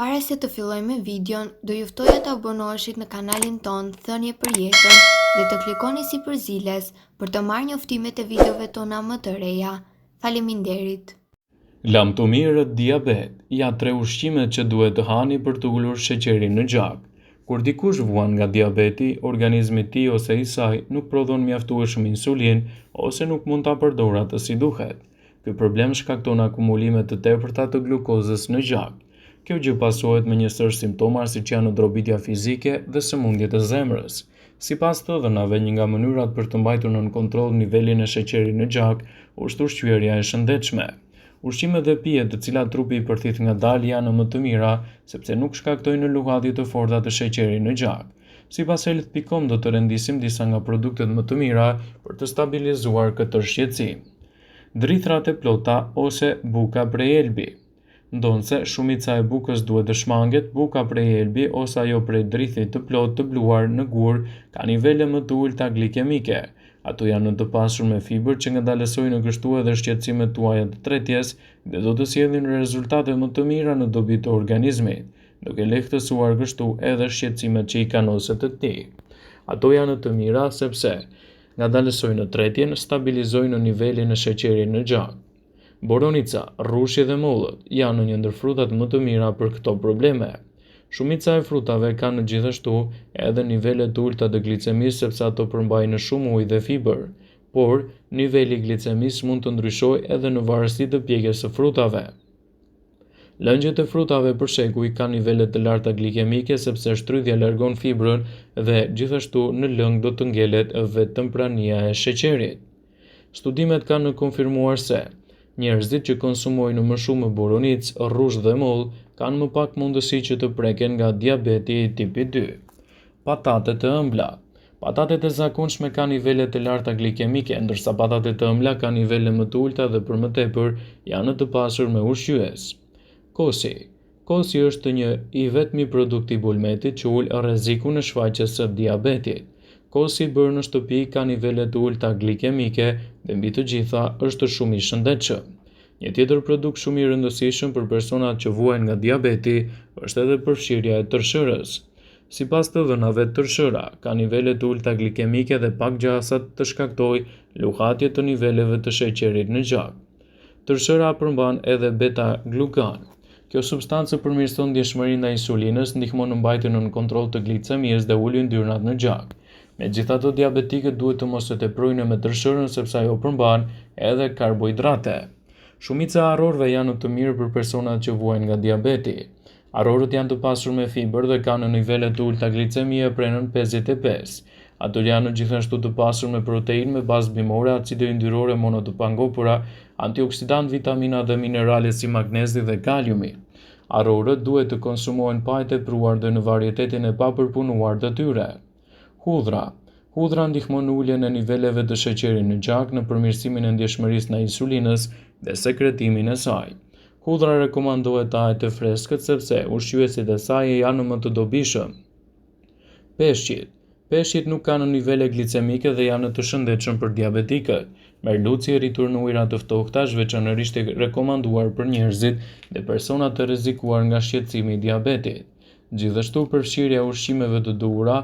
Para se të fillojmë me videon, do ju ftoja të abonoheshit në kanalin ton Thënie për Jetën dhe të klikoni si përziles për të marrë njoftimet e videove tona më të reja. Faleminderit. Lamtomirët diabet janë 3 ushqimet që duhet të hani për të ulur sheqerin në gjak. Kur dikush vuan nga diabeti, organizmi i tij ose i saj nuk prodhon mjaftueshëm insulin ose nuk mund ta përdorë atë si duhet. Ky problem shkakton akumulime të tepërta të glukozës në gjak. Kjo gjë pasohet me një sër simptoma siç janë ndërrobitja fizike dhe sëmundjet e zemrës. Sipas të dhënave, një nga mënyrat për të mbajtur nën kontroll nivelin e sheqerit në gjak është ushqyerja e shëndetshme. Ushqimet dhe pijet të cilat trupi i përthith ngadalë janë më të mira sepse nuk shkaktojnë luhatje të forta të sheqerit në gjak. Sipas Health.com do të rendisim disa nga produktet më të mira për të stabilizuar këtë shqetësim. Drithrat e plota ose buka prej elbi. Ndonse shumica e bukës duhet të shmanget, buka prej elbi ose ajo prej drithit të plot të bluar në gur ka nivele më të ulta glikemike. Ato janë të pasur me fibër që ngadalësojnë kështu edhe shqetësimet tuaja të tretjes dhe do të sjellin rezultate më të mira në dobi të organizmit, duke lehtësuar kështu edhe shqetësimet që i kanë ose të tij. Ato janë të mira sepse ngadalësojnë tretjen, stabilizojnë nivelin e sheqerit në gjak. Boronica, rrushi dhe mollët janë një ndër frutat më të mira për këto probleme. Shumica e frutave kanë gjithashtu edhe nivele të ulta të glicemisë sepse ato përmbajnë shumë ujë dhe fiber, por niveli i glicemisë mund të ndryshojë edhe në varësi të pjekjes së frutave. Lëngjet e frutave për shekuj kanë nivele të larta glikemike sepse shtrydhja largon fibrën dhe gjithashtu në lëng do të ngelet vetëm prania e sheqerit. Studimet kanë konfirmuar se njerëzit që konsumojnë më shumë boronicë, rrush dhe mollë kanë më pak mundësi që të preken nga diabeti i tipit 2. Patatet e ëmbla. Patatet e zakonshme kanë nivele të larta glikemike, ndërsa patatet e ëmbla kanë nivele më të ulta dhe për më tepër janë të pasur me ushqyes. Kosi. Kosi është një i vetmi produkt i bulmetit që ul rrezikun e shfaqjes së diabetit. Kosi i bërë në shtëpi ka nivele të ulta glikemike dhe mbi të gjitha është shumë i shëndetshëm. Një tjetër produkt shumë i rëndësishëm për personat që vuajnë nga diabeti është edhe përfshirja e tërshërës. Sipas të dhënave, tërshëra ka nivele të ulta glikemike dhe pak gjasa të shkaktojë luhatje të niveleve të sheqerit në gjak. Tërshëra përmban edhe beta-glukan. Kjo substancë përmirëson ndjeshmërinë ndaj insulinës, ndihmon në mbajtjen nën kontroll të glicemisë dhe ul yndyrnat në gjak. Megjithatë, diabetikët duhet të mos e teprojnë me tërshërën sepse ajo përmban edhe karbohidrate. Shumica e arrorëve janë të mirë për personat që vuajnë nga diabeti. Arrorët janë të pasur me fiber dhe kanë nivele të ulta glicemie prenën 55. Ato janë gjithashtu të pasur me proteinë me bazë bimore, acide yndyrore mono të pangopura, antioksidant, vitamina dhe minerale si magnezi dhe kaliumi. Arrorët duhet të konsumohen pa e tepruar dhe në varietetin e papërpunuar të tyre. Hudhra. Hudhra ndihmon në uljen e niveleve të sheqerit në gjak, në përmirësimin e ndjeshmërisë ndaj insulinës dhe sekretimin e saj. Hudhra rekomandohet të hahet të freskët sepse ushqyesit e saj janë më të dobishëm. Peshqit. Peshqit nuk kanë nivele glicemike dhe janë të shëndetshëm për diabetikët. Merluci e rritur në ujëra të ftohta është veçanërisht e rekomanduar për njerëzit dhe personat të rrezikuar nga shqetësimi i diabetit. Gjithashtu, përfshirja e ushqimeve të duhura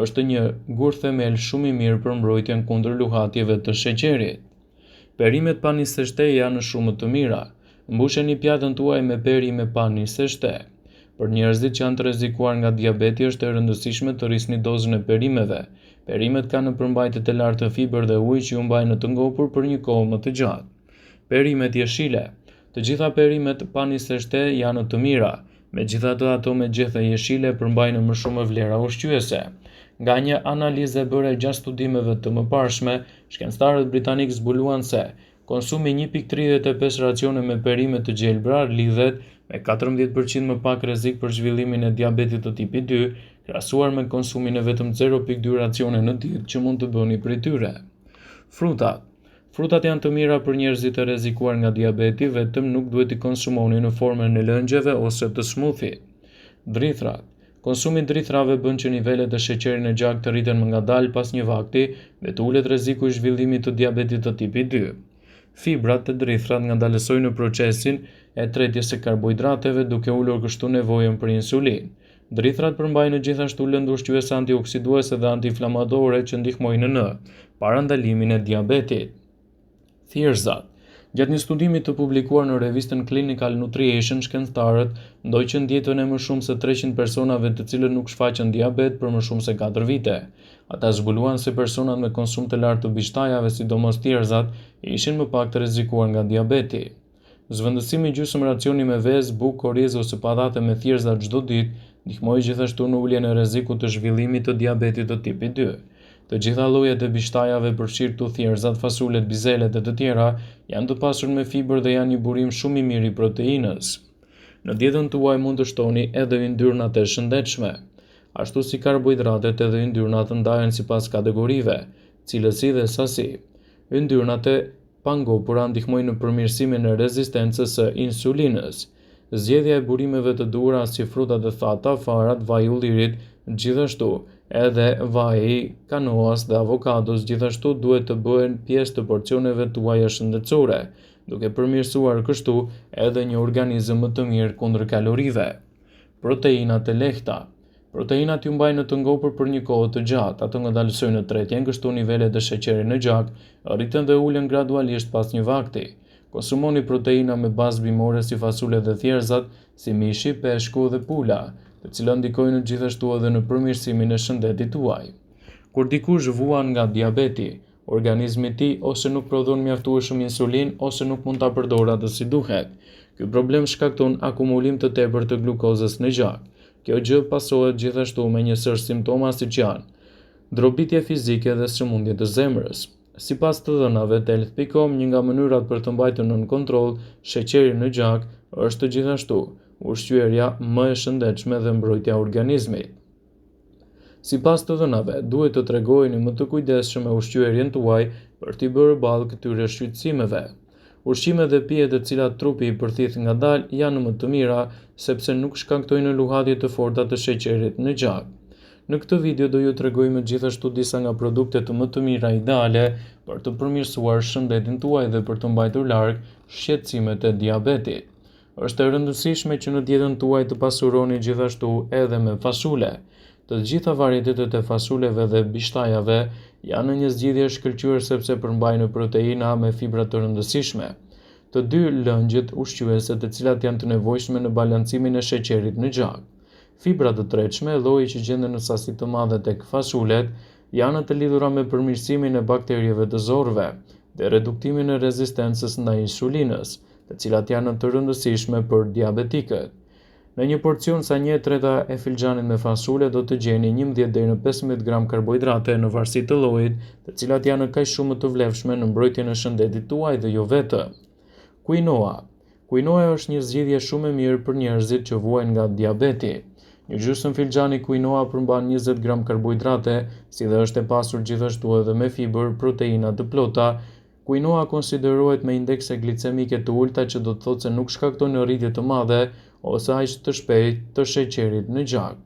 është një gur themel shumë i mirë për mbrojtjen kundër luhatjeve të sheqerit. Perimet pa niseshte janë shumë të mira. Mbusheni pjatën tuaj me peri me pa niseshte. Për njerëzit që janë të rrezikuar nga diabeti është e rëndësishme të rrisni dozën e perimeve. Perimet kanë përmbajtje të lartë të fiber dhe ujë që ju mbajnë të ngopur për një kohë më të gjatë. Perimet jeshile. Të gjitha perimet pa niseshte janë të mira. Megjithatë, ato me gjethe jeshile përmbajnë më shumë vlera ushqyese. Nga një analizë e bërë gjatë studimeve të mëparshme, shkencëtarët britanik zbuluan se konsumi 1.35 racione me perime të gjelbra lidhet me 14% më pak rrezik për zhvillimin e diabetit të tipit 2, krahasuar me konsumin e vetëm 0.2 racione në ditë që mund të bëni prej tyre. Frutat. Frutat janë të mira për njerëzit e rrezikuar nga diabeti, vetëm nuk duhet i konsumoni në formën e lëngjeve ose të smoothie. Drithrat. Konsumi i drithrave bën që nivelet e sheqerit në gjak të rriten më ngadalë pas një vakti dhe të ulet rreziku i zhvillimit të diabetit të tipit 2. Fibrat të drithrat ngandalësojnë në procesin e tretjes së karbohidrateve duke ulur kështu nevojën për insulinë. Drithrat përmbajnë gjithashtu lëndë ushqyese antioksiduese dhe antiinflamatore që ndihmojnë në parandalimin e diabetit. Thjerëzat. Gjatë një studimi të publikuar në revistën Clinical Nutrition, shkencëtarët ndoqën dietën e më shumë se 300 personave të cilët nuk shfaqën diabet për më shumë se 4 vite. Ata zbuluan se personat me konsum të lartë të bishtajave, sidomos thjerëzat, ishin më pak të rrezikuar nga diabeti. Zvendësimi gjysmë racioni me vezë, bukë, oriz ose patate me thjerëza çdo ditë ndihmoi gjithashtu në uljen e rrezikut të zhvillimit të diabetit të tipit 2. Të gjitha llojet e bishtajave, përfshirë këtu thjerëzat, fasulet, bizelet e të tjera, janë të pasur me fibër dhe janë një burim shumë i mirë i proteinës. Në dietën tuaj mund të shtoni edhe yndyrnat e shëndetshme. Ashtu si karbohidratet, edhe yndyrnat ndahen sipas kategorive, cilësi dhe sasi. Yndyrnat e pangopura ndihmojnë në përmirësimin e rezistencës së insulinës. Zgjedhja e burimeve të duhura si frutat e thata, farat, vaj i ullirit, gjithashtu edhe vaji, kanoas dhe avokados gjithashtu duhet të bëhen pjesë të porcioneve tuaja shëndetësore, duke përmirësuar kështu edhe një organizëm më të mirë kundër kalorive. Proteinat e lehta. Proteinat ju mbajnë të ngopur për një kohë të gjatë, ato ngandalësojnë tretjen, kështu nivelet e sheqerit në gjak rriten dhe ulen gradualisht pas një vakti. Konsumoni proteina me bazë bimore si fasulet dhe thjerëzat, si mishi, peshku dhe pula, të cilat ndikojnë gjithashtu edhe në përmirësimin e shëndetit tuaj. Kur dikush vuan nga diabeti, organizmi i tij ose nuk prodhon mjaftueshëm insulin ose nuk mund ta përdorë atë si duhet. Ky problem shkakton akumulim të tepërt të glukozës në gjak. Kjo gjë pasohet gjithashtu me një sër simptoma siç janë ndrobitje fizike dhe sëmundje të zemrës. Sipas të dhënave të health.com, një nga mënyrat për të mbajtur nën kontroll sheqerin në gjak është gjithashtu ushqyerja më e shëndetshme dhe mbrojtja e organizmit. Sipas të dhënave, duhet të tregojeni më të kujdesshëm me ushqyerjen tuaj për t'i bërë ballë këtyre shqetësimeve. Ushqimet dhe pijet të cilat trupi i përthith ngadalë janë më të mira sepse nuk shkaktojnë luhatje të forta të sheqerit në gjak. Në këtë video do ju tregojmë gjithashtu disa nga produktet më të mira ideale për të përmirësuar shëndetin tuaj dhe për të mbajtur larg shqetësimet e diabetit. Është e rëndësishme që në dietën tuaj të pasuroni gjithashtu edhe me fasule. Të gjitha varietetet e fasuleve dhe bishtajave janë një zgjidhje e shkëlqyer sepse përmbajnë proteina me fibra të rëndësishme. Të dy lëngjet ushqyese të cilat janë të nevojshme në balancimin e sheqerit në gjak. Fibrat të tretshme, lloji që gjenden në sasi të madhe tek fasulet, janë të lidhura me përmirësimin e bakterieve të zorrve dhe reduktimin e rezistencës ndaj insulinës, të cilat janë të rëndësishme për diabetikët. Në një porcion sa 1/3 e filxhanit me fasule do të gjeni 11 deri në 15 gram karbohidrate në varësi të llojit, të cilat janë kaq shumë të vlefshme në mbrojtjen e shëndetit tuaj dhe jo vetëm. Quinoa. Quinoa është një zgjidhje shumë e mirë për njerëzit që vuajnë nga diabeti. Një gjysmë filxhani quinoa përmban 20 gram karbohidrate, si dhe është e pasur gjithashtu edhe me fibër, proteina të plota. Quinoa konsiderohet me indekse glicemike të ulta, që do të thotë se nuk shkakton rritje të madhe ose aq të shpejtë të sheqerit në gjak.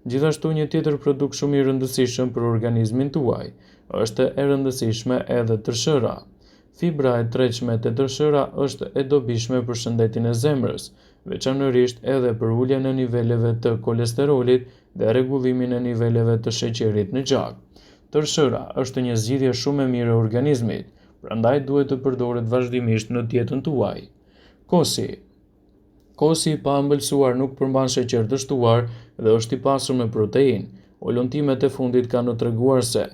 Gjithashtu një tjetër produkt shumë i rëndësishëm për organizmin tuaj është e rëndësishme edhe tërshëra. Fibra e tretshme te tërshëra është e dobishme për shëndetin e zemrës, veçanërisht edhe për uljen e niveleve të kolesterolit dhe rregullimin e niveleve të sheqerit në gjak. Tërshëra është një zgjidhje shumë e mirë e organizmit, prandaj duhet të përdoret vazhdimisht në dietën tuaj. Kosi. Kosi i paëmbëlsuar nuk përmban sheqer të shtuar dhe është i pasur me proteinë. Olontimet e fundit kanë treguar se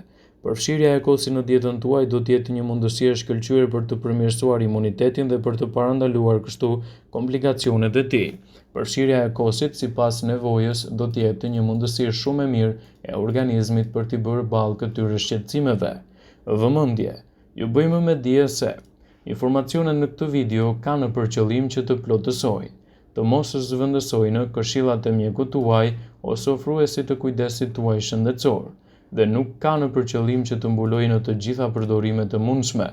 përfshirja e kosit në dietën tuaj do të jetë një mundësi e shkëlqyer për të përmirësuar imunitetin dhe për të parandaluar kështu komplikacionet e tij. Përfshirja e kosit sipas nevojës do të jetë një mundësi shumë e mirë e organizmit për t'i bërë ballë këtyre shqetësimeve. Vëmendje. Ju bëjmë me dije se informacionet në këtë video kanë për qëllim që të plotësojnë, të mos zhvendësojnë këshillat e mjekut tuaj ose ofruesit të kujdesit tuaj shëndetësor, dhe nuk kanë për qëllim që të mbulojnë të gjitha përdorimet e mundshme,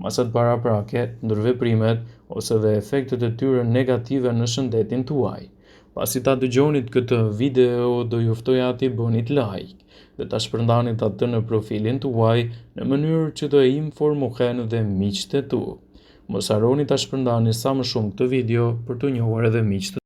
masat paraprake, ndërveprimet ose dhe efektet e tyre negative në shëndetin tuaj. Pasi ta dëgjonit këtë video, do ju ftoja t'i bënit like dhe ta shpërndanit atë në profilin tuaj në mënyrë që të informohen dhe miqtë e tu. Mos harroni ta shpërndani sa më shumë këtë video për të njohur edhe miq të